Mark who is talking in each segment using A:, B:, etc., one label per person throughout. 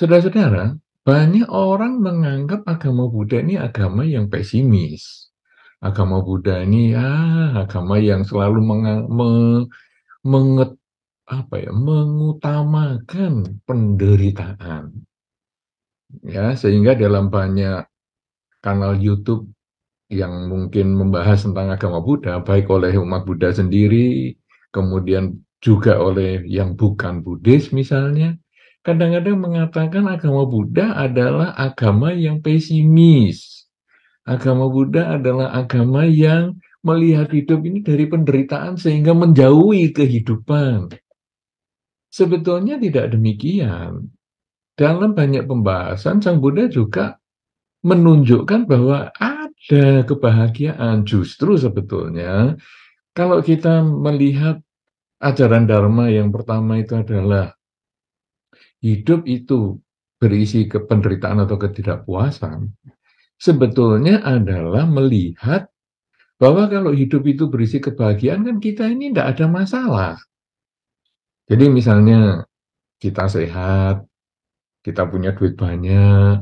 A: Saudara-saudara, banyak orang menganggap agama Buddha ini agama yang pesimis. Agama Buddha ini agama yang selalu mengutamakan penderitaan. Ya, sehingga dalam banyak kanal YouTube yang mungkin membahas tentang agama Buddha, baik oleh umat Buddha sendiri, kemudian juga oleh yang bukan Buddhis misalnya, kadang-kadang mengatakan agama Buddha adalah agama yang pesimis. Agama Buddha adalah agama yang melihat hidup ini dari penderitaan sehingga menjauhi kehidupan. Sebetulnya tidak demikian. Dalam banyak pembahasan, Sang Buddha juga menunjukkan bahwa ada kebahagiaan. Justru sebetulnya kalau kita melihat ajaran Dharma yang pertama itu adalah hidup itu berisi penderitaan atau ketidakpuasan, sebetulnya adalah melihat bahwa kalau hidup itu berisi kebahagiaan kan kita ini tidak ada masalah. Jadi misalnya kita sehat, kita punya duit banyak,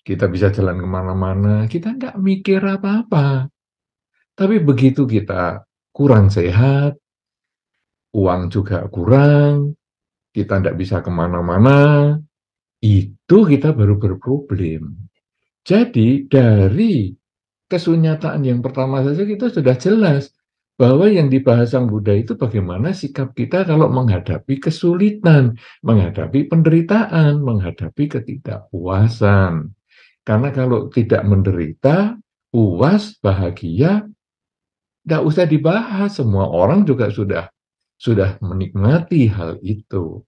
A: kita bisa jalan kemana-mana, kita nggak mikir apa-apa. Tapi begitu kita kurang sehat, uang juga kurang, kita tidak bisa kemana-mana, itu kita baru berproblem. Jadi dari kesunyataan yang pertama saja kita sudah jelas bahwa yang dibahas Sang Buddha itu bagaimana sikap kita kalau menghadapi kesulitan, menghadapi penderitaan, menghadapi ketidakpuasan. Karena kalau tidak menderita, puas, bahagia, tidak usah dibahas. Semua orang juga sudah menikmati hal itu.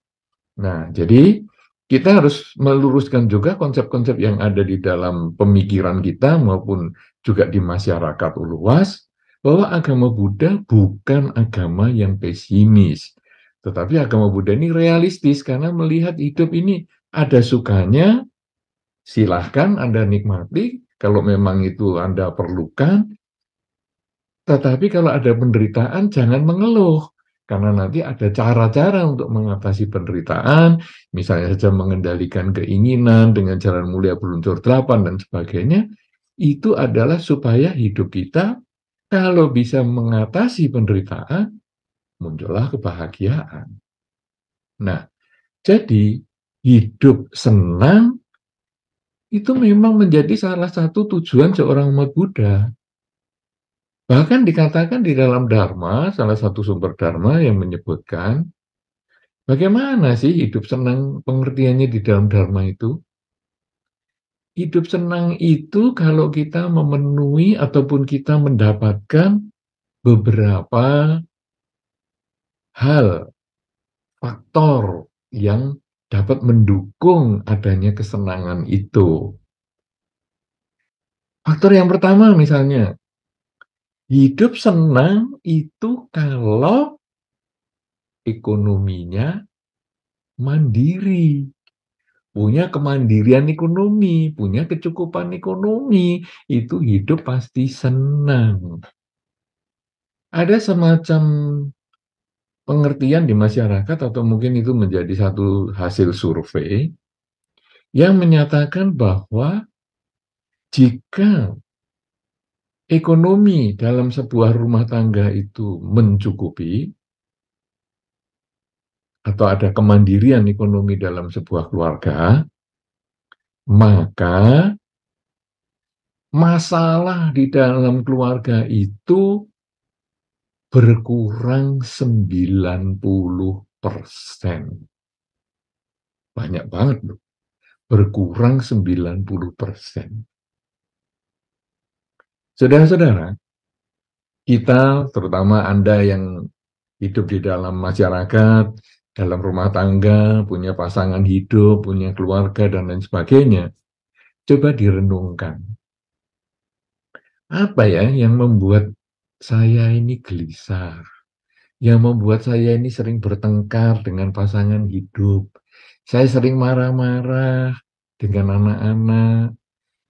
A: Nah, jadi kita harus meluruskan juga konsep-konsep yang ada di dalam pemikiran kita maupun juga di masyarakat luas bahwa agama Buddha bukan agama yang pesimis. Tetapi agama Buddha ini realistis karena melihat hidup ini ada sukanya, silahkan Anda nikmati, kalau memang itu Anda perlukan, tetapi kalau ada penderitaan jangan mengeluh. Karena nanti ada cara-cara untuk mengatasi penderitaan, misalnya saja mengendalikan keinginan dengan jalan mulia beluncur 8 dan sebagainya, itu adalah supaya hidup kita kalau bisa mengatasi penderitaan, muncullah kebahagiaan. Nah, jadi hidup senang itu memang menjadi salah satu tujuan seorang umat Buddha. Bahkan dikatakan di dalam Dharma, salah satu sumber Dharma yang menyebutkan, bagaimana sih hidup senang pengertiannya di dalam Dharma itu? Hidup senang itu kalau kita memenuhi ataupun kita mendapatkan beberapa hal, faktor yang dapat mendukung adanya kesenangan itu. Faktor yang pertama misalnya, hidup senang itu kalau ekonominya mandiri, punya kemandirian ekonomi, punya kecukupan ekonomi, itu hidup pasti senang. Ada semacam pengertian di masyarakat atau mungkin itu menjadi satu hasil survei yang menyatakan bahwa jika ekonomi dalam sebuah rumah tangga itu mencukupi atau ada kemandirian ekonomi dalam sebuah keluarga, maka masalah di dalam keluarga itu berkurang 90%. Banyak banget loh. Berkurang 90%. Saudara-saudara, kita, terutama Anda yang hidup di dalam masyarakat, dalam rumah tangga, punya pasangan hidup, punya keluarga, dan lain sebagainya, coba direnungkan. Apa ya yang membuat saya ini gelisah? Yang membuat saya ini sering bertengkar dengan pasangan hidup. Saya sering marah-marah dengan anak-anak.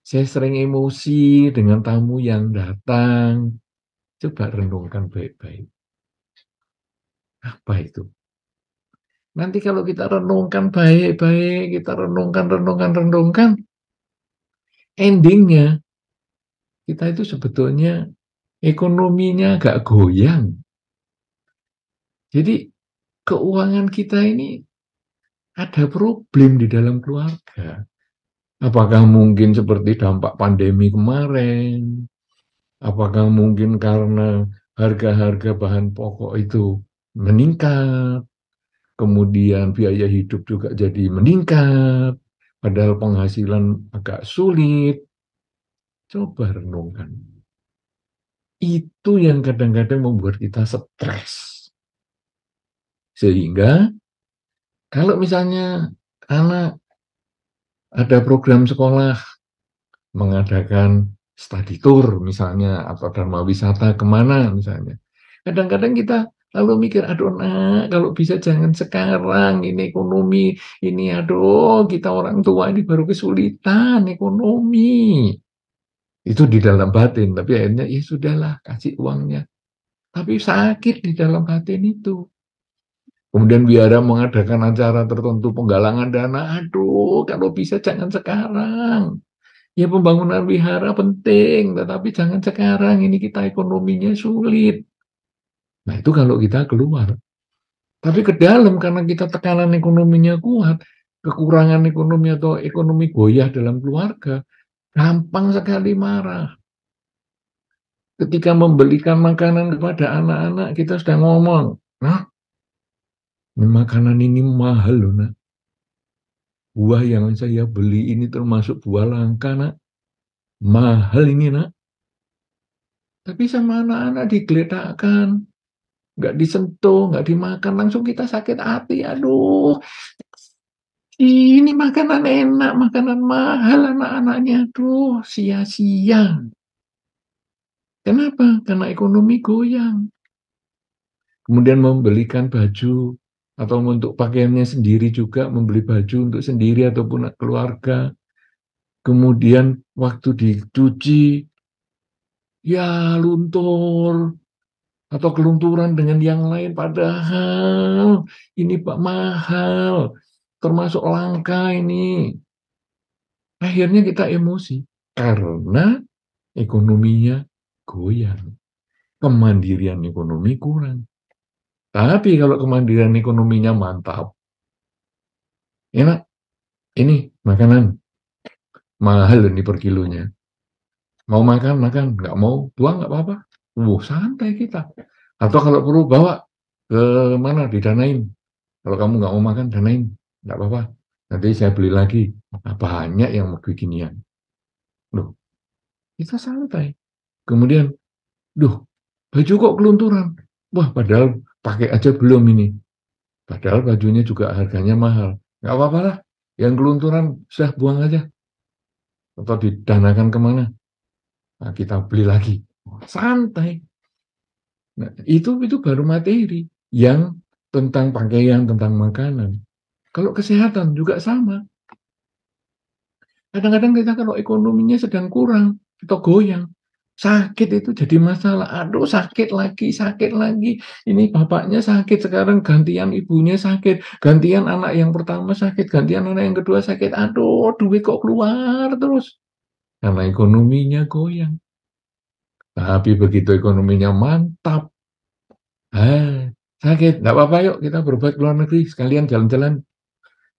A: Saya sering emosi dengan tamu yang datang. Coba renungkan baik-baik. Apa itu? Nanti kalau kita renungkan baik-baik, kita renungkan, endingnya kita itu sebetulnya ekonominya agak goyang. Jadi keuangan kita ini ada problem di dalam keluarga. Apakah mungkin seperti dampak pandemi kemarin? Apakah mungkin karena harga-harga bahan pokok itu meningkat, kemudian biaya hidup juga jadi meningkat, padahal penghasilan agak sulit? Coba renungkan. Itu yang kadang-kadang membuat kita stres. Sehingga kalau misalnya anak ada program sekolah mengadakan study tour misalnya, atau dharma wisata kemana misalnya. Kadang-kadang kita lalu mikir, aduh nak, kalau bisa jangan sekarang, ini ekonomi, ini aduh, kita orang tua ini baru kesulitan ekonomi. Itu di dalam batin, tapi akhirnya ya sudahlah, kasih uangnya. Tapi sakit di dalam batin itu. Kemudian biara mengadakan acara tertentu penggalangan dana, aduh, kalau bisa jangan sekarang. Ya pembangunan wihara penting, tetapi jangan sekarang, ini kita ekonominya sulit. Nah itu kalau kita keluar. Tapi ke dalam karena kita tekanan ekonominya kuat, kekurangan ekonomi atau ekonomi goyah dalam keluarga, gampang sekali marah. Ketika membelikan makanan kepada anak-anak, kita sudah ngomong, nah, ini makanan ini mahal loh nak. Buah yang saya beli ini termasuk buah langka nak. Mahal ini nak. Tapi sama anak-anak digeletakkan, nggak disentuh, nggak dimakan, langsung kita sakit hati. Aduh, ini makanan enak, makanan mahal anak-anaknya. Aduh, sia-sia. Kenapa? Karena ekonomi goyang. Kemudian membelikan baju atau untuk pakaiannya sendiri juga, membeli baju untuk sendiri ataupun keluarga. Kemudian waktu dicuci, ya luntur atau kelunturan dengan yang lain. Padahal ini Pak mahal, termasuk langka ini. Akhirnya kita emosi karena ekonominya goyang. Kemandirian ekonomi kurang. Tapi kalau kemandirian ekonominya mantap, enak, ini makanan mahal ini per kilonya. Mau makan, makan. Nggak mau, buang nggak apa-apa. Santai kita. Atau kalau perlu bawa ke mana, didanain. Kalau kamu nggak mau makan, danain. Nggak apa-apa. Nanti saya beli lagi. Banyak yang mau beginian. Loh, kita santai. Kemudian, baju kok kelunturan. Wah, padahal pakai aja belum ini. Padahal bajunya juga harganya mahal. Nggak apa-apa lah. Yang kelunturan, sudah buang aja. Atau didanakan kemana. Nah, kita beli lagi. Santai. Nah, itu baru materi yang tentang pakaian, tentang makanan. Kalau kesehatan juga sama. Kadang-kadang kita kalau ekonominya sedang kurang atau goyang, sakit itu jadi masalah. Aduh, sakit lagi, sakit lagi. Ini bapaknya sakit, sekarang gantian ibunya sakit, gantian anak yang pertama sakit, gantian anak yang kedua sakit. Aduh, duit kok keluar terus. Karena ekonominya goyang. Tapi begitu ekonominya mantap, sakit, nggak apa-apa, yuk kita berobat ke luar negeri, sekalian jalan-jalan.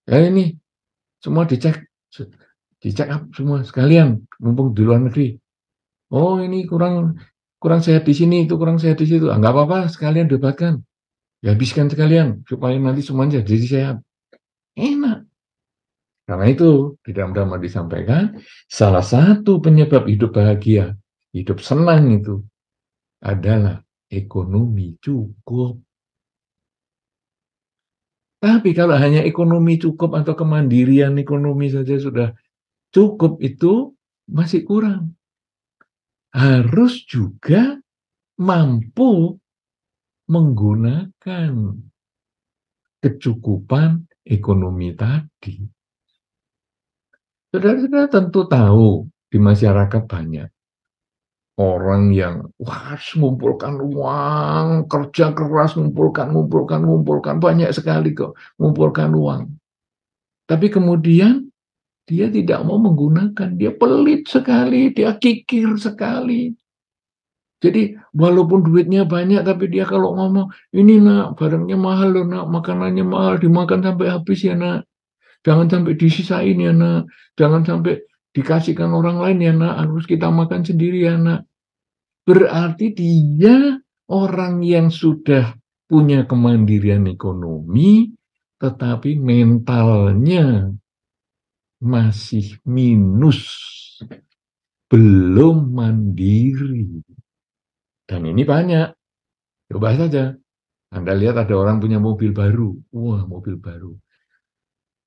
A: Ini semua dicek, dicek up semua sekalian, mumpung di luar negeri. Oh ini kurang kurang sehat di sini, itu kurang sehat di situ. Nggak apa-apa, sekalian diobatkan, dihabiskan sekalian supaya nanti semuanya jadi sehat. Enak. Karena itu di dalam Dhamma disampaikan, salah satu penyebab hidup bahagia, hidup senang itu adalah ekonomi cukup. Tapi kalau hanya ekonomi cukup atau kemandirian ekonomi saja sudah cukup, itu masih kurang. Harus juga mampu menggunakan kecukupan ekonomi tadi. Saudara-saudara tentu tahu di masyarakat banyak orang yang wah mengumpulkan uang, kerja keras ngumpulkan banyak sekali kok, mengumpulkan uang. Tapi kemudian dia tidak mau menggunakan, dia pelit sekali, dia kikir sekali. Jadi walaupun duitnya banyak, tapi dia kalau ngomong, ini nak barangnya mahal loh nak, makanannya mahal, dimakan sampai habis ya nak. Jangan sampai disisain ya nak, jangan sampai dikasihkan orang lain ya nak, harus kita makan sendiri ya nak. Berarti dia orang yang sudah punya kemandirian ekonomi, tetapi mentalnya masih minus, belum mandiri. Dan ini banyak. Coba saja, Anda lihat ada orang punya mobil baru. Wah, mobil baru.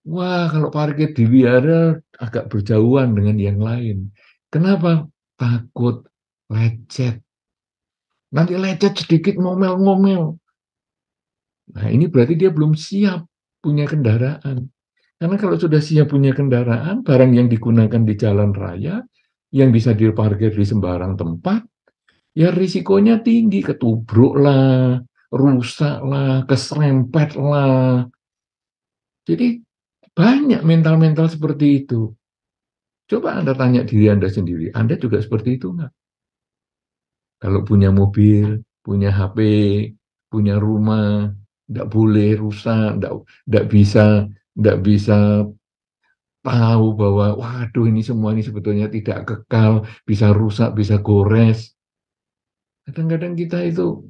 A: Wah, kalau parkir di wihara agak berjauhan dengan yang lain. Kenapa? Takut lecet. Nanti lecet sedikit ngomel-ngomel. Nah, ini berarti dia belum siap punya kendaraan. Karena kalau sudah siap punya kendaraan, barang yang digunakan di jalan raya, yang bisa diparkir di sembarang tempat, ya risikonya tinggi, ketubruk lah, rusak lah, keserempet lah. Jadi banyak mental-mental seperti itu. Coba Anda tanya diri Anda sendiri, Anda juga seperti itu nggak? Kalau punya mobil, punya HP, punya rumah, nggak boleh rusak, nggak bisa tahu bahwa waduh ini semua ini sebetulnya tidak kekal, bisa rusak, bisa gores. Kadang-kadang kita itu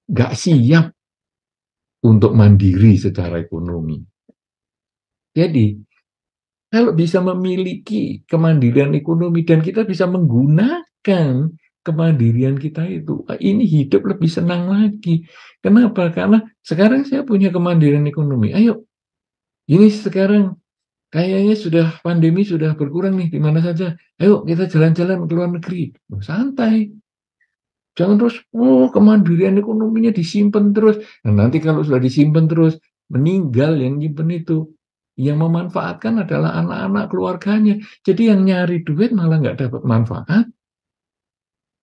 A: nggak siap untuk mandiri secara ekonomi. Jadi, kalau bisa memiliki kemandirian ekonomi dan kita bisa menggunakan kemandirian kita itu, ini hidup lebih senang lagi. Kenapa? Karena sekarang saya punya kemandirian ekonomi. Ayo, ini sekarang kayaknya sudah pandemi sudah berkurang nih di mana saja. Ayo kita jalan-jalan ke luar negeri. Santai. Jangan terus, kemandirian ekonominya disimpan terus. Nah, nanti kalau sudah disimpan terus, meninggal yang nyimpen itu. Yang memanfaatkan adalah anak-anak keluarganya. Jadi yang nyari duit malah nggak dapat manfaat.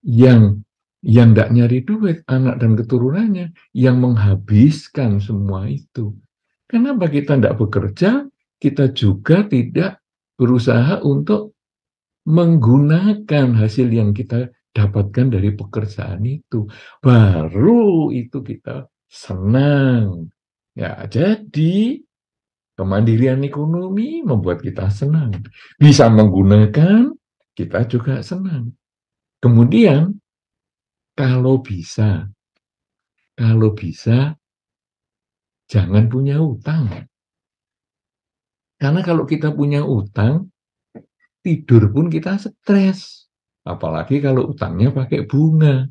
A: Yang nggak nyari duit, anak dan keturunannya, yang menghabiskan semua itu. Kenapa kita nggak bekerja, kita juga tidak berusaha untuk menggunakan hasil yang kita dapatkan dari pekerjaan itu. Baru itu kita senang. Ya, jadi kemandirian ekonomi membuat kita senang. Bisa menggunakan, kita juga senang. Kemudian, kalau bisa, jangan punya utang. Karena kalau kita punya utang, tidur pun kita stres. Apalagi kalau utangnya pakai bunga.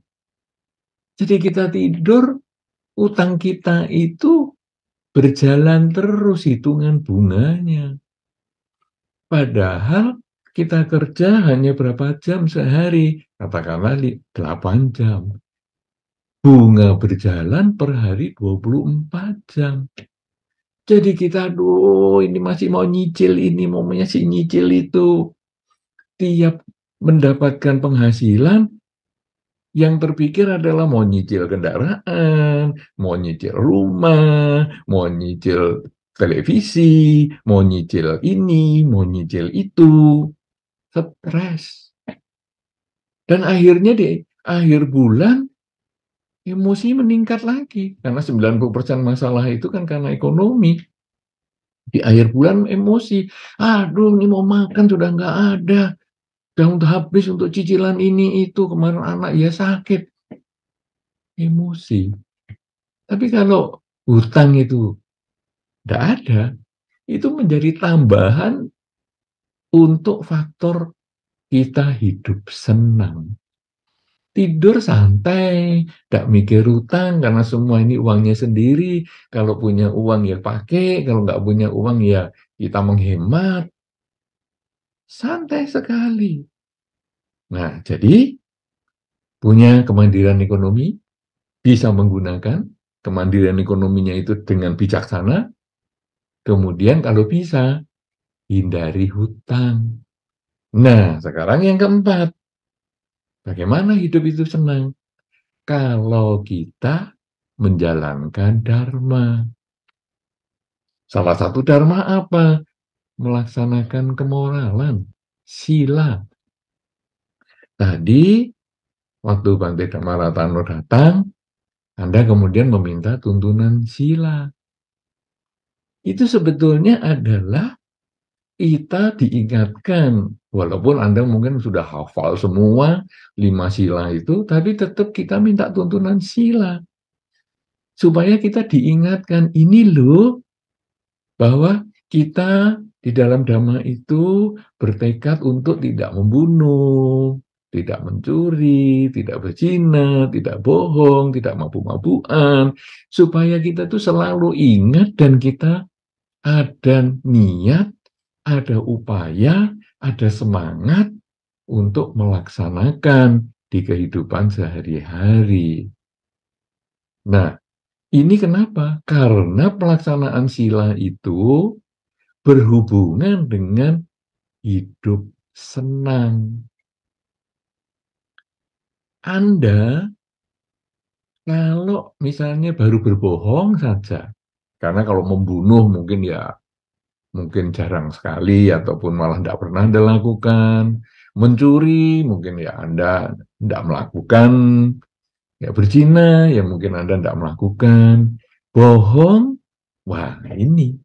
A: Jadi kita tidur, utang kita itu berjalan terus hitungan bunganya. Padahal kita kerja hanya berapa jam sehari, katakanlah 8 jam. Bunga berjalan per hari 24 jam. Jadi kita, aduh ini masih mau nyicil ini, mau masih nyicil itu. Tiap mendapatkan penghasilan, yang terpikir adalah mau nyicil kendaraan, mau nyicil rumah, mau nyicil televisi, mau nyicil ini, mau nyicil itu. Stres. Dan akhirnya di akhir bulan, emosi meningkat lagi. Karena 90% masalah itu kan karena ekonomi. Di akhir bulan emosi. Aduh, ini mau makan sudah nggak ada. Udah untuk habis untuk cicilan ini itu. Kemarin anak ya sakit. Emosi. Tapi kalau hutang itu tidak ada, itu menjadi tambahan untuk faktor kita hidup senang. Tidur santai, tidak mikir hutang karena semua ini uangnya sendiri. Kalau punya uang ya pakai, kalau nggak punya uang ya kita menghemat. Santai sekali. Nah, jadi punya kemandirian ekonomi, bisa menggunakan kemandirian ekonominya itu dengan bijaksana. Kemudian kalau bisa, hindari hutang. Nah, sekarang yang keempat. Bagaimana hidup itu senang? Kalau kita menjalankan dharma. Salah satu dharma apa? Melaksanakan kemoralan, sila. Tadi, waktu Bante Maratano datang, Anda kemudian meminta tuntunan sila. Itu sebetulnya adalah kita diingatkan, walaupun Anda mungkin sudah hafal semua 5 sila itu, tapi tetap kita minta tuntunan sila. Supaya kita diingatkan, ini loh, bahwa kita di dalam dhamma itu bertekad untuk tidak membunuh, tidak mencuri, tidak berzina, tidak bohong, tidak mabuk-mabukan, supaya kita tuh selalu ingat dan kita ada niat, ada upaya, ada semangat untuk melaksanakan di kehidupan sehari-hari. Nah, ini kenapa? Karena pelaksanaan sila itu berhubungan dengan hidup senang. Anda kalau misalnya baru berbohong saja, karena kalau membunuh mungkin jarang sekali ataupun malah tidak pernah Anda lakukan. Mencuri mungkin ya Anda tidak melakukan. Ya berzina ya mungkin Anda tidak melakukan. Bohong, wah ini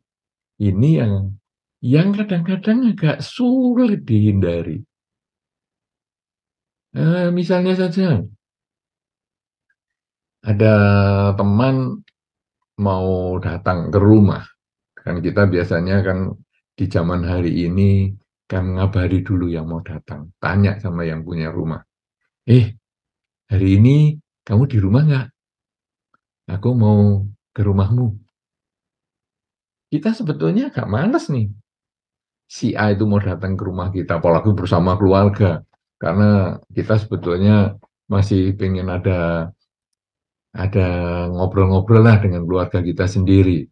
A: yang kadang-kadang agak sulit dihindari. Misalnya saja, ada teman mau datang ke rumah. Kan kita biasanya kan di zaman hari ini kan ngabari dulu yang mau datang. Tanya sama yang punya rumah. Hari ini kamu di rumah nggak? Aku mau ke rumahmu. Kita sebetulnya agak males nih. Si A itu mau datang ke rumah kita, apalagi bersama keluarga. Karena kita sebetulnya masih pengen ada ngobrol-ngobrol lah dengan keluarga kita sendiri.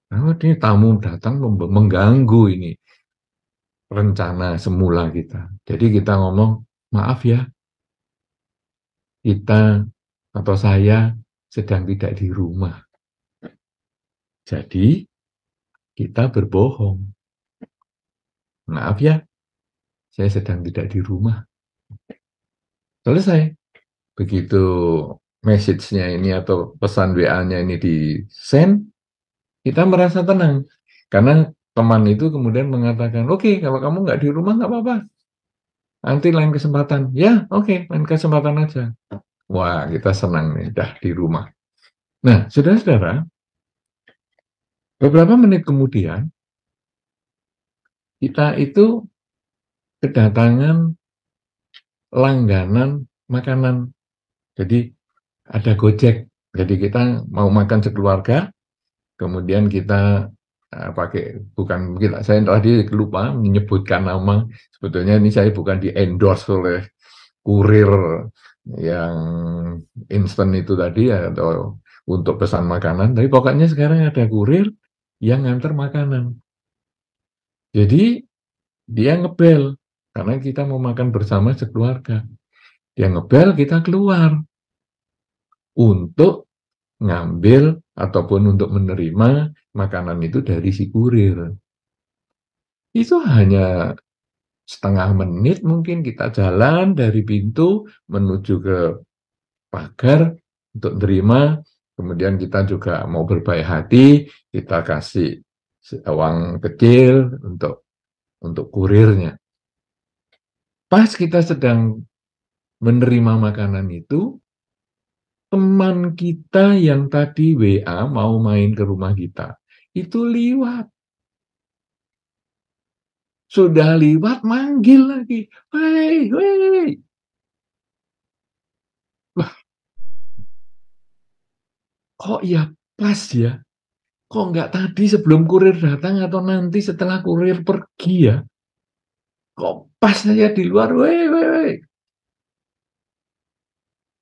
A: Nah, ini tamu datang mengganggu ini rencana semula kita. Jadi kita ngomong, maaf ya, kita atau saya sedang tidak di rumah. Jadi kita berbohong. Maaf ya, saya sedang tidak di rumah. Selesai. Begitu message-nya ini atau pesan WA-nya ini di-send, kita merasa tenang. Karena teman itu kemudian mengatakan, oke, kalau kamu nggak di rumah nggak apa-apa. Nanti lain kesempatan. Ya, oke, lain kesempatan aja. Wah, kita senang nih, dah di rumah. Nah, saudara-saudara, beberapa menit kemudian, kita itu kedatangan langganan makanan. Jadi, ada Gojek. Jadi, kita mau makan sekeluarga, kemudian kita bukan kita, saya tadi lupa menyebutkan nama, sebetulnya ini saya bukan di-endorse oleh kurir yang instan itu tadi atau untuk pesan makanan, tapi pokoknya sekarang ada kurir yang nganter makanan. Jadi dia ngebel karena kita mau makan bersama sekeluarga. Dia ngebel, kita keluar untuk ngambil ataupun untuk menerima makanan itu dari si kurir. Itu hanya setengah menit mungkin kita jalan dari pintu menuju ke pagar untuk terima, kemudian kita juga mau berbaik hati, kita kasih uang kecil untuk kurirnya. Pas kita sedang menerima makanan itu, teman kita yang tadi WA mau main ke rumah kita, itu liwat. Sudah liwat, manggil lagi. Hei, hei. Wah, kok ya pas ya? Kok nggak tadi sebelum kurir datang atau nanti setelah kurir pergi ya? Kok pas saya di luar, weh, weh, weh.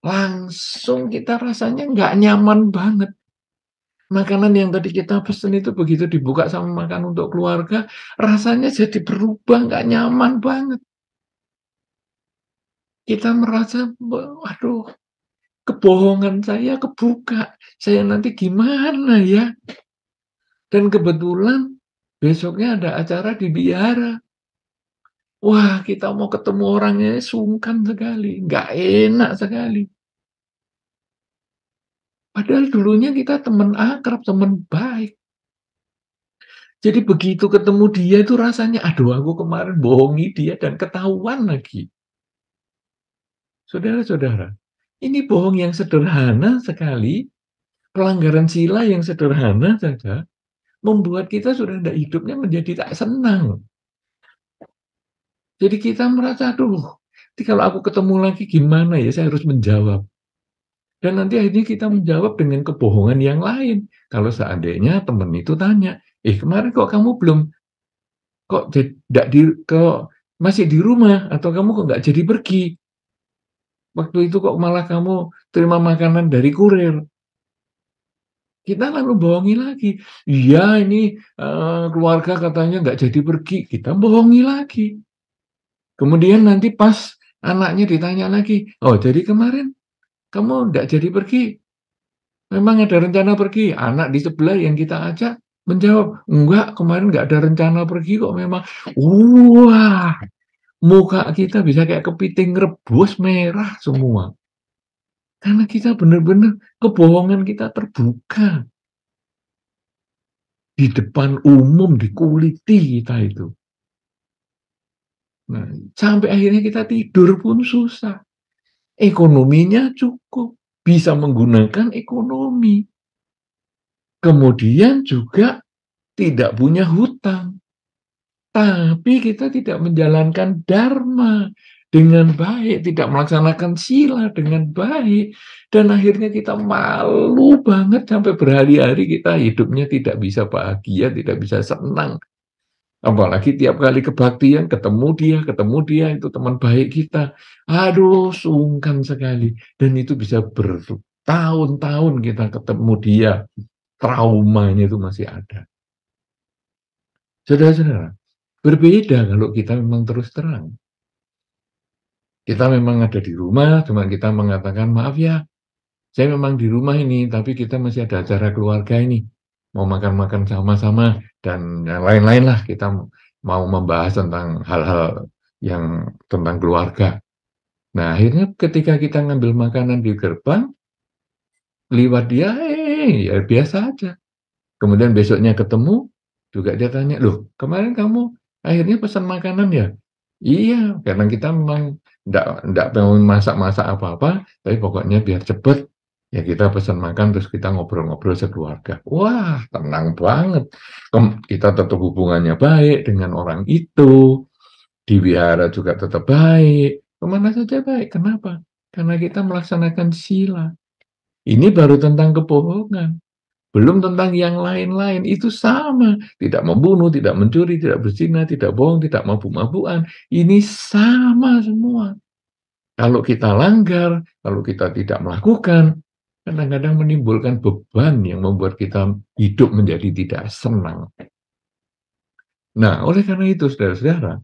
A: Langsung kita rasanya nggak nyaman banget. Makanan yang tadi kita pesen itu begitu dibuka sama makan untuk keluarga, rasanya jadi berubah, nggak nyaman banget. kita merasa, waduh, kebohongan saya kebuka, saya nanti gimana ya? Dan kebetulan besoknya ada acara di wihara. Wah, kita mau ketemu orangnya sungkan sekali, nggak enak sekali. Padahal dulunya kita teman akrab, teman baik. Jadi begitu ketemu dia itu rasanya, aduh aku kemarin bohongi dia dan ketahuan lagi. Saudara-saudara, ini bohong yang sederhana sekali, pelanggaran sila yang sederhana saja, membuat kita sudah tidak hidupnya menjadi tak senang. Jadi kita merasa, aduh, nanti kalau aku ketemu lagi gimana ya, saya harus menjawab. Dan nanti akhirnya kita menjawab dengan kebohongan yang lain. Kalau seandainya teman itu tanya, kemarin kok kamu belum, kok masih di rumah, atau kamu kok nggak jadi pergi? Waktu itu kok malah kamu terima makanan dari kurir. Kita lalu bohongi lagi. Iya ini keluarga katanya nggak jadi pergi. Kita bohongi lagi. Kemudian nanti pas anaknya ditanya lagi, oh jadi kemarin kamu nggak jadi pergi? Memang ada rencana pergi? Anak di sebelah yang kita ajak menjawab, enggak, kemarin nggak ada rencana pergi kok memang. Wah, muka kita bisa kayak kepiting rebus merah semua. Karena kita benar-benar kebohongan kita terbuka. Di depan umum, dikuliti kita itu. Nah, sampai akhirnya kita tidur pun susah. Ekonominya cukup. Bisa menggunakan ekonomi. Kemudian juga tidak punya hutang. Tapi kita tidak menjalankan dharma dengan baik, tidak melaksanakan sila dengan baik, dan akhirnya kita malu banget sampai berhari-hari kita hidupnya tidak bisa bahagia, tidak bisa senang. Apalagi tiap kali kebaktian ketemu dia itu teman baik kita. Aduh, sungkan sekali. Dan itu bisa bertahun-tahun kita ketemu dia. Traumanya itu masih ada. Saudara-saudara, berbeda kalau kita memang terus terang. Kita memang ada di rumah, cuma kita mengatakan, maaf ya, saya memang di rumah ini, tapi kita masih ada acara keluarga ini. Mau makan-makan sama-sama, dan yang lain-lain lah. Kita mau membahas tentang hal-hal yang tentang keluarga. Nah, akhirnya ketika kita ngambil makanan di gerbang, liwat dia, ya biasa aja. Kemudian besoknya ketemu, juga dia tanya, loh kemarin kamu akhirnya pesan makanan ya? Iya, karena kita memang enggak mau masak-masak apa-apa, tapi pokoknya biar cepet, ya kita pesan makan terus kita ngobrol-ngobrol sekeluarga. Wah, tenang banget. Kita tetap hubungannya baik dengan orang itu, di wihara juga tetap baik, kemana saja baik. Kenapa? Karena kita melaksanakan sila. Ini baru tentang kebohongan. Belum tentang yang lain-lain, itu sama. Tidak membunuh, tidak mencuri, tidak berzina, tidak bohong, tidak mabuk-mabukan. Ini sama semua. Kalau kita langgar, kalau kita tidak melakukan, kadang-kadang menimbulkan beban yang membuat kita hidup menjadi tidak senang. Nah, oleh karena itu, saudara-saudara,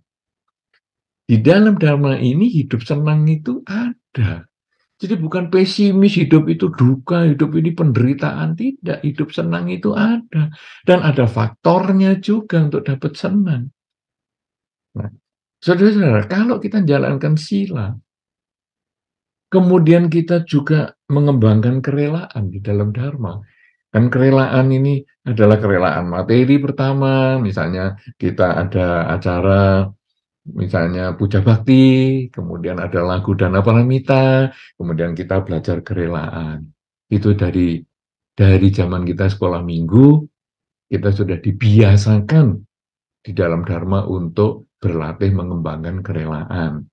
A: di dalam dharma ini hidup senang itu ada. Jadi bukan pesimis, hidup itu duka, hidup ini penderitaan. Tidak, hidup senang itu ada. Dan ada faktornya juga untuk dapat senang. Nah, saudara-saudara, kalau kita jalankan sila, kemudian kita juga mengembangkan kerelaan di dalam dharma. Dan kerelaan ini adalah kerelaan materi pertama, misalnya kita ada acara misalnya puja bakti, kemudian ada lagu Dana Paramita, kemudian kita belajar kerelaan. Itu dari zaman kita sekolah minggu, kita sudah dibiasakan di dalam Dharma untuk berlatih mengembangkan kerelaan.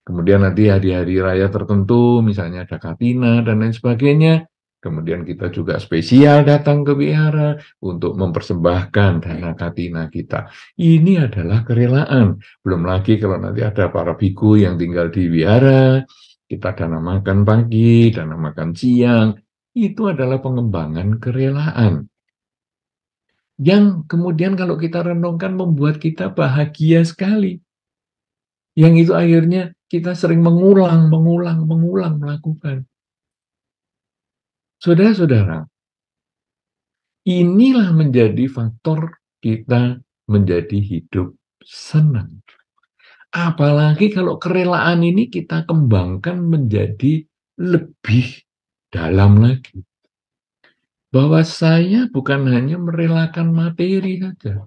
A: Kemudian nanti hari-hari raya tertentu, misalnya ada Katina dan lain sebagainya, kemudian kita juga spesial datang ke wihara untuk mempersembahkan dana katina kita. Ini adalah kerelaan. Belum lagi kalau nanti ada para biku yang tinggal di wihara, kita dana makan pagi, dana makan siang. Itu adalah pengembangan kerelaan. Yang kemudian kalau kita renungkan membuat kita bahagia sekali. Yang itu akhirnya kita sering mengulang melakukan. Saudara-saudara, inilah menjadi faktor kita menjadi hidup senang. Apalagi kalau kerelaan ini kita kembangkan menjadi lebih dalam lagi. Bahwa saya bukan hanya merelakan materi saja.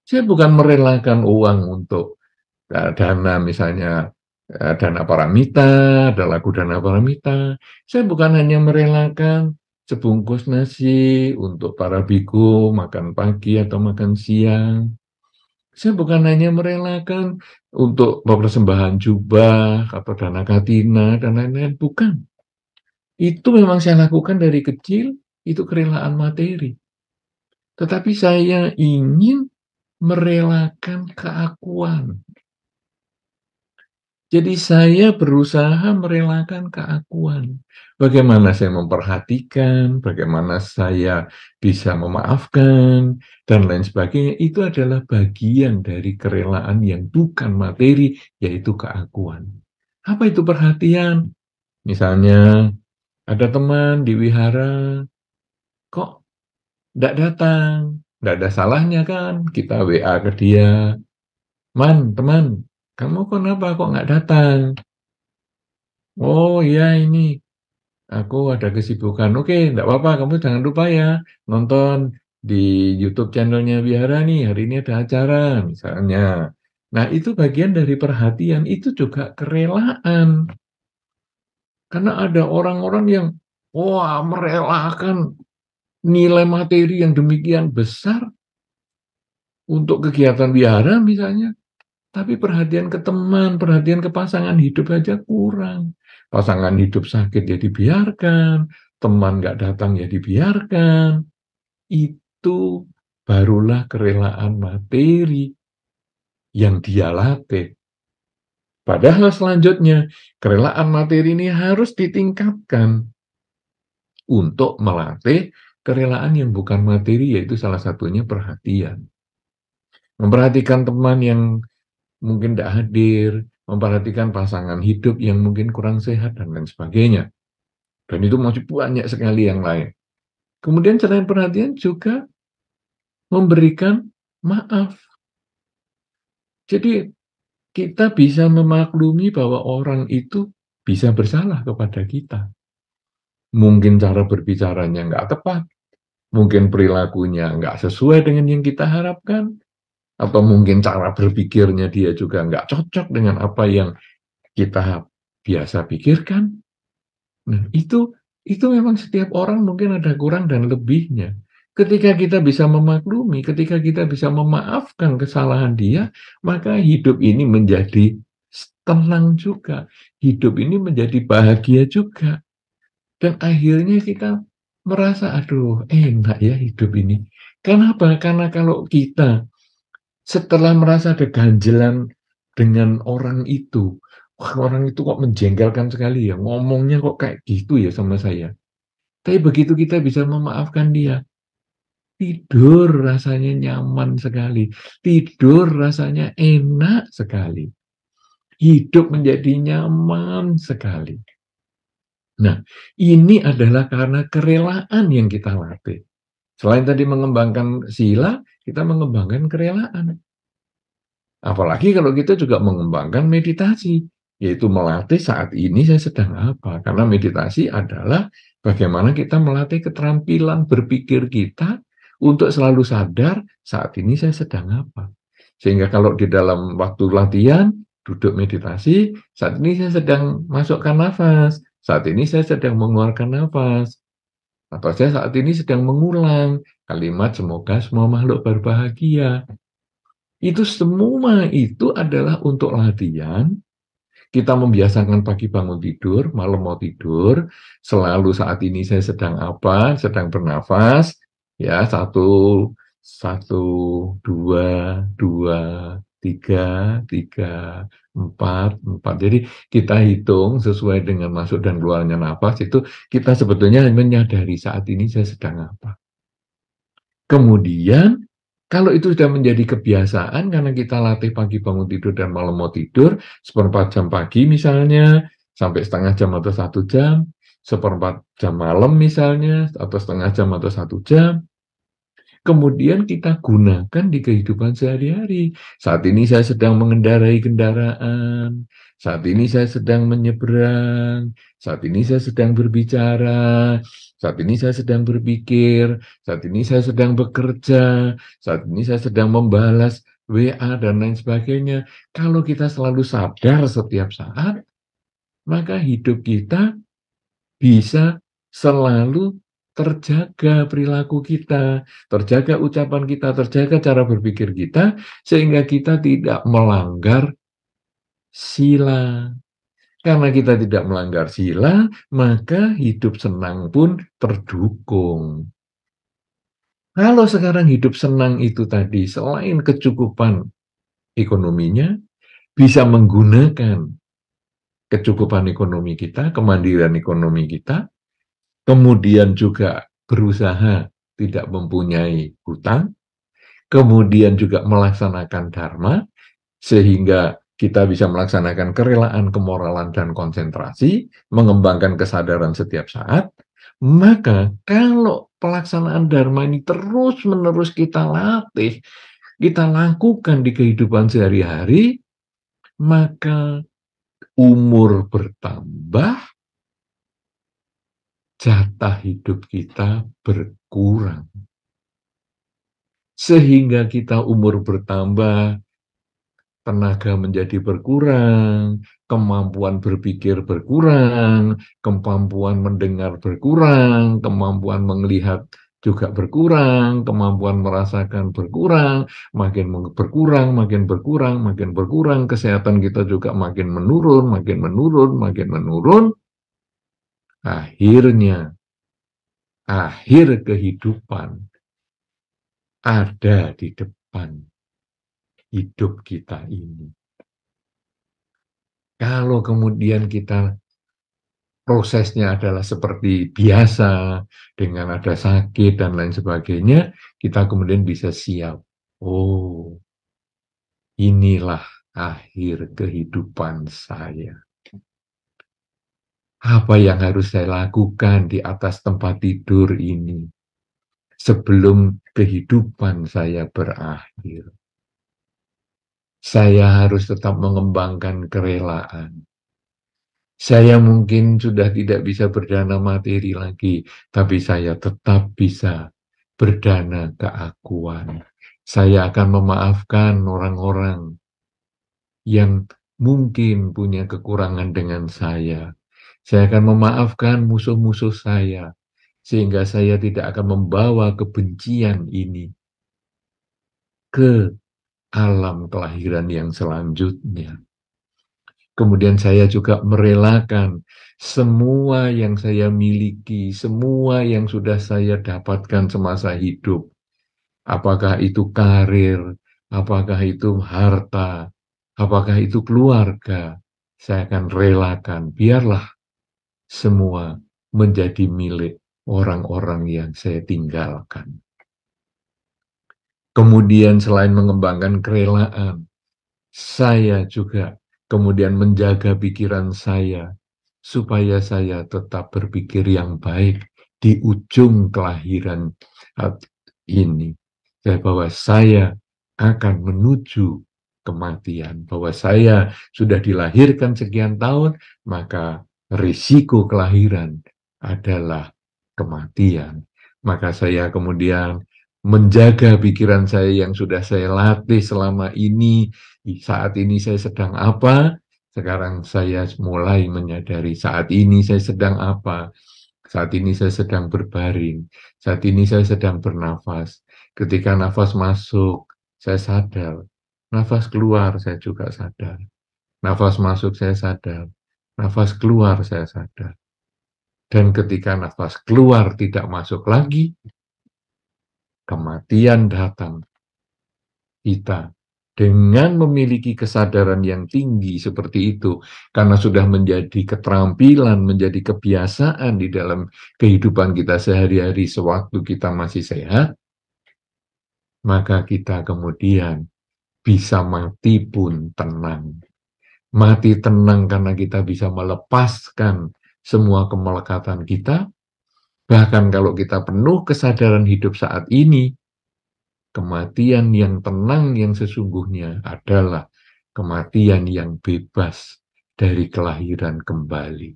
A: Saya bukan merelakan uang untuk dana, misalnya dana paramita, ada lagu dana paramita. Saya bukan hanya merelakan sebungkus nasi untuk para biku makan pagi atau makan siang. Saya bukan hanya merelakan untuk persembahan jubah atau dana katina dan lain-lain, bukan. Itu memang saya lakukan dari kecil, itu kerelaan materi. Tetapi saya ingin merelakan keakuan. Jadi saya berusaha merelakan keakuan. Bagaimana saya memperhatikan, bagaimana saya bisa memaafkan, dan lain sebagainya. Itu adalah bagian dari kerelaan yang bukan materi, yaitu keakuan. Apa itu perhatian? Misalnya, ada teman di wihara, kok tidak datang? Tidak ada salahnya kan? Kita WA ke dia, teman, kamu kenapa kok nggak datang? Oh iya, ini aku ada kesibukan. Oke, enggak apa-apa, kamu jangan lupa ya nonton di YouTube channelnya Wihara nih, hari ini ada acara misalnya. Nah, itu bagian dari perhatian, itu juga kerelaan. Karena ada orang-orang yang merelakan nilai materi yang demikian besar untuk kegiatan wihara misalnya, tapi perhatian ke teman, perhatian ke pasangan hidup aja kurang. Pasangan hidup sakit ya dibiarkan, teman nggak datang ya dibiarkan. Itu barulah kerelaan materi yang dia latih. Padahal selanjutnya, kerelaan materi ini harus ditingkatkan untuk melatih kerelaan yang bukan materi, yaitu salah satunya perhatian. Memperhatikan teman yang mungkin tidak hadir, memperhatikan pasangan hidup yang mungkin kurang sehat, dan lain sebagainya. Dan itu masih banyak sekali yang lain. Kemudian selain perhatian juga memberikan maaf. Jadi kita bisa memaklumi bahwa orang itu bisa bersalah kepada kita. Mungkin cara berbicaranya nggak tepat, mungkin perilakunya nggak sesuai dengan yang kita harapkan, atau mungkin cara berpikirnya dia juga nggak cocok dengan apa yang kita biasa pikirkan. Nah, itu memang setiap orang mungkin ada kurang dan lebihnya. Ketika kita bisa memaklumi, ketika kita bisa memaafkan kesalahan dia, maka hidup ini menjadi tenang juga. Hidup ini menjadi bahagia juga. Dan akhirnya kita merasa, aduh, enak ya hidup ini. Kenapa? Karena kalau kita setelah merasa ada ganjelan dengan orang itu, wah, orang itu kok menjengkelkan sekali ya, ngomongnya kok kayak gitu ya sama saya. Tapi begitu kita bisa memaafkan dia, tidur rasanya nyaman sekali, tidur rasanya enak sekali, hidup menjadi nyaman sekali. Nah, ini adalah karena kerelaan yang kita latih. Selain tadi mengembangkan sila, kita mengembangkan kerelaan. Apalagi kalau kita juga mengembangkan meditasi, yaitu melatih saat ini saya sedang apa. Karena meditasi adalah bagaimana kita melatih keterampilan berpikir kita untuk selalu sadar saat ini saya sedang apa. Sehingga kalau di dalam waktu latihan, duduk meditasi, saat ini saya sedang masukkan nafas, saat ini saya sedang mengeluarkan nafas, atau saya saat ini sedang mengulang kalimat semoga semua makhluk berbahagia. Itu semua itu adalah untuk latihan. Kita membiasakan pagi bangun tidur, malam mau tidur, selalu saat ini saya sedang apa, sedang bernafas, ya, satu, satu, dua, tiga, empat. Jadi kita hitung sesuai dengan masuk dan keluarnya nafas, itu kita sebetulnya menyadari saat ini saya sedang apa. Kemudian Kalau itu sudah menjadi kebiasaan karena kita latih pagi bangun tidur dan malam mau tidur, seperempat jam pagi misalnya, sampai setengah jam atau 1 jam, seperempat jam malam misalnya, atau setengah jam atau 1 jam, kemudian kita gunakan di kehidupan sehari-hari. Saat ini saya sedang mengendarai kendaraan, saat ini saya sedang menyeberang, saat ini saya sedang berbicara, saat ini saya sedang berpikir, saat ini saya sedang bekerja, saat ini saya sedang membalas WA dan lain sebagainya. Kalau kita selalu sadar setiap saat, maka hidup kita bisa selalu terjaga perilaku kita, terjaga ucapan kita, terjaga cara berpikir kita, sehingga kita tidak melanggar sila. Karena kita tidak melanggar sila, maka hidup senang pun terdukung. Kalau sekarang hidup senang itu tadi, selain kecukupan ekonominya, bisa menggunakan kecukupan ekonomi kita, kemandirian ekonomi kita, kemudian juga berusaha tidak mempunyai hutang, kemudian juga melaksanakan dharma, sehingga kita bisa melaksanakan kerelaan, kemoralan, dan konsentrasi, mengembangkan kesadaran setiap saat. Maka kalau pelaksanaan dharma ini terus-menerus kita latih, kita lakukan di kehidupan sehari-hari, maka umur bertambah, jatah hidup kita berkurang. Sehingga kita umur bertambah, tenaga menjadi berkurang, kemampuan berpikir berkurang, kemampuan mendengar berkurang, kemampuan melihat juga berkurang, kemampuan merasakan berkurang, makin berkurang, makin berkurang, makin berkurang, kesehatan kita juga makin menurun, makin menurun, makin menurun. Akhirnya, akhir kehidupan ada di depan hidup kita ini. Kalau kemudian kita prosesnya adalah seperti biasa, dengan ada sakit dan lain sebagainya, kita kemudian bisa siap. Oh, inilah akhir kehidupan saya. Apa yang harus saya lakukan di atas tempat tidur ini sebelum kehidupan saya berakhir? Saya harus tetap mengembangkan kerelaan. Saya mungkin sudah tidak bisa berdana materi lagi, tapi saya tetap bisa berdana keakuan. Saya akan memaafkan orang-orang yang mungkin punya kekurangan dengan saya. Saya akan memaafkan musuh-musuh saya, sehingga saya tidak akan membawa kebencian ini ke alam kelahiran yang selanjutnya. Kemudian saya juga merelakan semua yang saya miliki, semua yang sudah saya dapatkan semasa hidup. Apakah itu karir, apakah itu harta, apakah itu keluarga. Saya akan relakan, biarlah semua menjadi milik orang-orang yang saya tinggalkan. Kemudian selain mengembangkan kerelaan, saya juga kemudian menjaga pikiran saya, supaya saya tetap berpikir yang baik di ujung kelahiran ini. Bahwa saya akan menuju kematian, bahwa saya sudah dilahirkan sekian tahun, maka risiko kelahiran adalah kematian. Maka saya kemudian menjaga pikiran saya yang sudah saya latih selama ini. Saat ini saya sedang apa? Sekarang saya mulai menyadari saat ini saya sedang apa. Saat ini saya sedang berbaring. Saat ini saya sedang bernafas. Ketika nafas masuk, saya sadar. Nafas keluar, saya juga sadar. Nafas masuk, saya sadar. Nafas keluar, saya sadar. Dan ketika nafas keluar tidak masuk lagi, kematian datang. Kita dengan memiliki kesadaran yang tinggi seperti itu, karena sudah menjadi keterampilan, menjadi kebiasaan di dalam kehidupan kita sehari-hari sewaktu kita masih sehat, maka kita kemudian bisa mati pun tenang. Mati tenang karena kita bisa melepaskan semua kemelekatan kita. Bahkan kalau kita penuh kesadaran hidup saat ini, kematian yang tenang yang sesungguhnya adalah kematian yang bebas dari kelahiran kembali.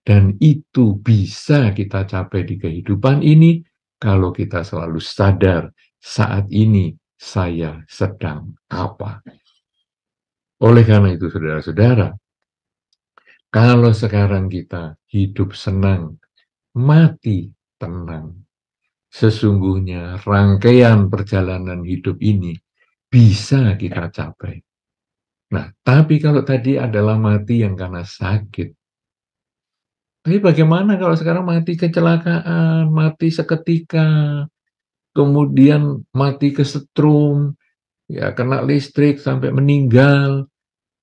A: Dan itu bisa kita capai di kehidupan ini kalau kita selalu sadar saat ini saya sedang apa. Oleh karena itu, saudara-saudara, kalau sekarang kita hidup senang, mati tenang, sesungguhnya rangkaian perjalanan hidup ini bisa kita capai. Nah, tapi kalau tadi adalah mati yang karena sakit, tapi bagaimana kalau sekarang mati kecelakaan, mati seketika, kemudian mati kesetrum, ya kena listrik sampai meninggal,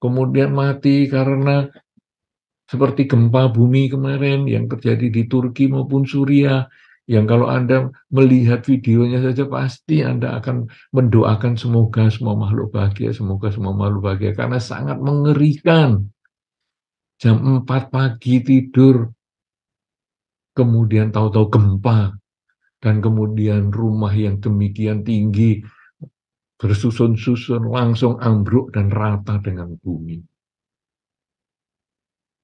A: kemudian mati karena seperti gempa bumi kemarin yang terjadi di Turki maupun Suriah, yang kalau Anda melihat videonya saja pasti Anda akan mendoakan semoga semua makhluk bahagia, semoga semua makhluk bahagia, karena sangat mengerikan. Jam 4 pagi tidur, kemudian tahu-tahu gempa, dan kemudian rumah yang demikian tinggi bersusun-susun langsung ambruk dan rata dengan bumi.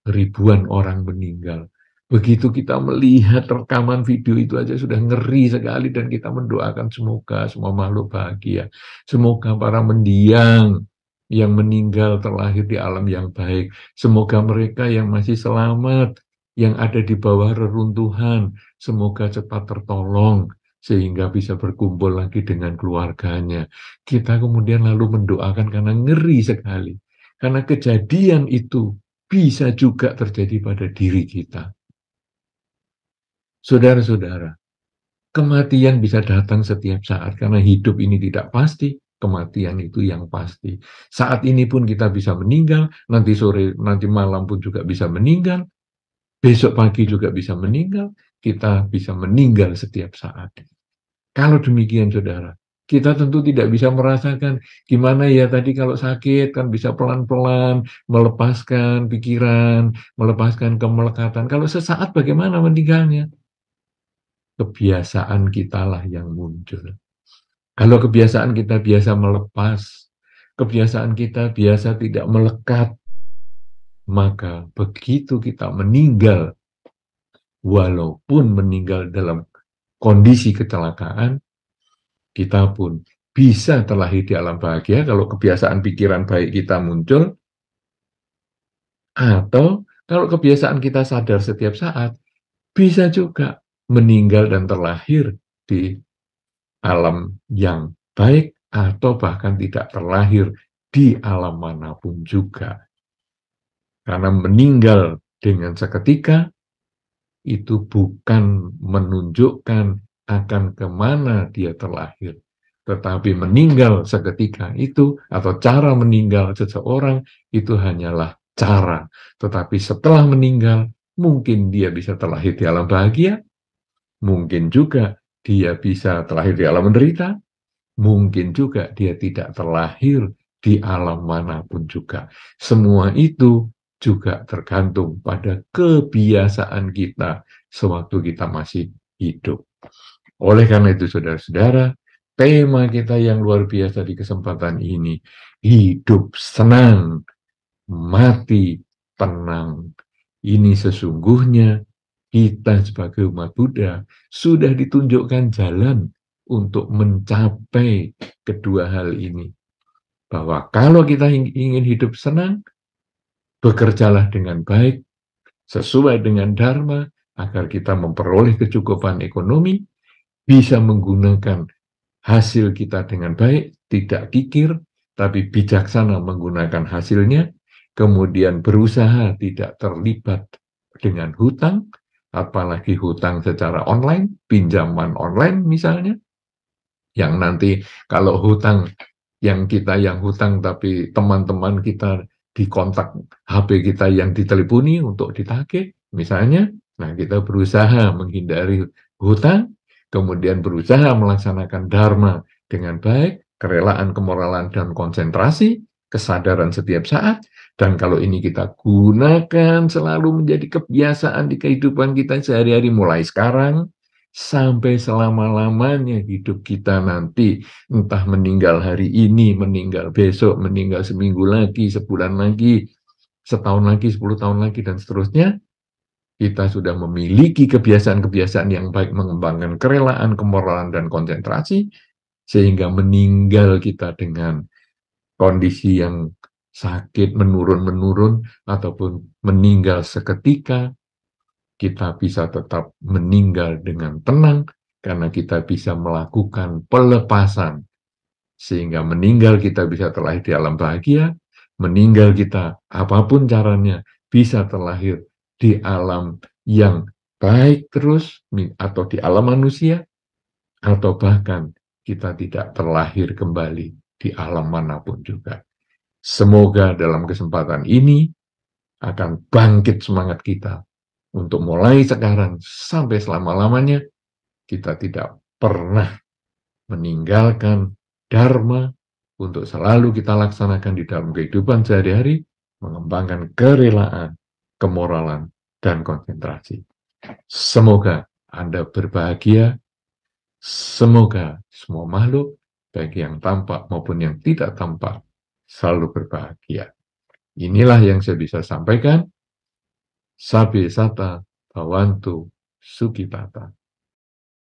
A: Ribuan orang meninggal. Begitu kita melihat rekaman video itu aja sudah ngeri sekali, dan kita mendoakan semoga semua makhluk bahagia. Semoga para mendiang yang meninggal terlahir di alam yang baik. Semoga mereka yang masih selamat, yang ada di bawah reruntuhan, semoga cepat tertolong sehingga bisa berkumpul lagi dengan keluarganya. Kita kemudian lalu mendoakan karena ngeri sekali. Karena kejadian itu bisa juga terjadi pada diri kita. Saudara-saudara, kematian bisa datang setiap saat karena hidup ini tidak pasti, kematian itu yang pasti. Saat ini pun kita bisa meninggal, nanti sore, nanti malam pun juga bisa meninggal, besok pagi juga bisa meninggal, kita bisa meninggal setiap saat. Kalau demikian, saudara, kita tentu tidak bisa merasakan gimana ya tadi kalau sakit kan bisa pelan-pelan melepaskan pikiran, melepaskan kemelekatan. Kalau sesaat bagaimana meninggalnya? Kebiasaan kitalah yang muncul. Kalau kebiasaan kita biasa melepas, kebiasaan kita biasa tidak melekat, maka begitu kita meninggal, walaupun meninggal dalam kondisi kecelakaan, kita pun bisa terlahir di alam bahagia kalau kebiasaan pikiran baik kita muncul, atau kalau kebiasaan kita sadar setiap saat, bisa juga meninggal dan terlahir di alam yang baik, atau bahkan tidak terlahir di alam manapun juga. Karena meninggal dengan seketika, itu bukan menunjukkan akan kemana dia terlahir. Tetapi meninggal seketika itu, atau cara meninggal seseorang, itu hanyalah cara. Tetapi setelah meninggal, mungkin dia bisa terlahir di alam bahagia, mungkin juga dia bisa terlahir di alam menderita, mungkin juga dia tidak terlahir di alam manapun juga. Semua itu juga tergantung pada kebiasaan kita sewaktu kita masih hidup. Oleh karena itu, saudara-saudara, tema kita yang luar biasa di kesempatan ini, hidup senang, mati tenang. Ini sesungguhnya kita sebagai umat Buddha sudah ditunjukkan jalan untuk mencapai kedua hal ini. Bahwa kalau kita ingin hidup senang, bekerjalah dengan baik, sesuai dengan dharma, agar kita memperoleh kecukupan ekonomi, bisa menggunakan hasil kita dengan baik, tidak kikir, tapi bijaksana menggunakan hasilnya, kemudian berusaha tidak terlibat dengan hutang, apalagi hutang secara online, pinjaman online misalnya, yang nanti kalau hutang, yang hutang tapi teman-teman kita dikontak HP kita yang diteleponi untuk ditagih misalnya, nah kita berusaha menghindari hutang, kemudian berusaha melaksanakan dharma dengan baik, kerelaan, kemoralan, dan konsentrasi, kesadaran setiap saat, dan kalau ini kita gunakan selalu menjadi kebiasaan di kehidupan kita sehari-hari mulai sekarang, sampai selama-lamanya hidup kita nanti, entah meninggal hari ini, meninggal besok, meninggal seminggu lagi, sebulan lagi, setahun lagi, 10 tahun lagi, dan seterusnya, kita sudah memiliki kebiasaan-kebiasaan yang baik mengembangkan kerelaan, kemoralan, dan konsentrasi, sehingga meninggal kita dengan kondisi yang sakit menurun-menurun ataupun meninggal seketika, kita bisa tetap meninggal dengan tenang karena kita bisa melakukan pelepasan. Sehingga meninggal kita bisa terlahir di alam bahagia, meninggal kita apapun caranya bisa terlahir di alam yang baik terus, atau di alam manusia, atau bahkan kita tidak terlahir kembali di alam manapun juga. Semoga dalam kesempatan ini akan bangkit semangat kita untuk mulai sekarang sampai selama-lamanya kita tidak pernah meninggalkan dharma untuk selalu kita laksanakan di dalam kehidupan sehari-hari, mengembangkan kerelaan, kemoralan, dan konsentrasi. Semoga Anda berbahagia. Semoga semua makhluk, baik yang tampak maupun yang tidak tampak, selalu berbahagia. Inilah yang saya bisa sampaikan. Sabe sata, bawantu, sukitata.